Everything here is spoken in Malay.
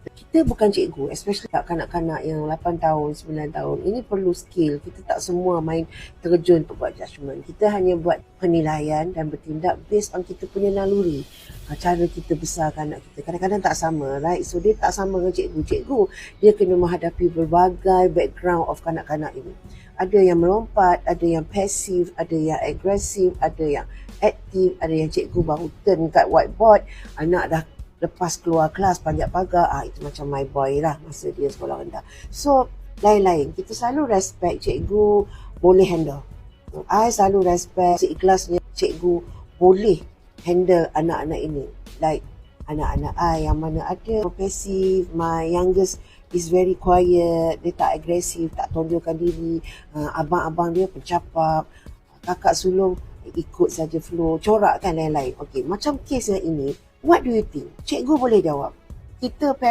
Kita bukan cikgu, especially kanak-kanak yang 8 tahun, 9 tahun. Ini perlu skill. Kita tak semua main terjun untuk buat judgement. Kita hanya buat penilaian dan bertindak based on kita punya naluri. Cara kita besarkan anak kita. Kadang-kadang tak sama, right? So, dia tak sama dengan cikgu. Cikgu, dia kena menghadapi berbagai background of kanak-kanak ini. Ada yang melompat, ada yang pasif, ada yang agresif, ada yang aktif, ada yang cikgu baru turn kat whiteboard, anak dah lepas keluar kelas panjat pagar, itu macam my boy lah masa dia sekolah rendah. So lain-lain, kita selalu respect cikgu boleh handle. I selalu respect seikhlasnya cikgu boleh handle anak-anak ini. Like anak-anak I yang mana ada pasif, my youngest is very quiet, dia tak agresif, tak tonjolkan diri, abang-abang dia pencapak, kakak sulung ikut saja flow, corak kan lain-lain. Okay, macam kes yang ini, what do you think? Cikgu boleh jawab. Kita parent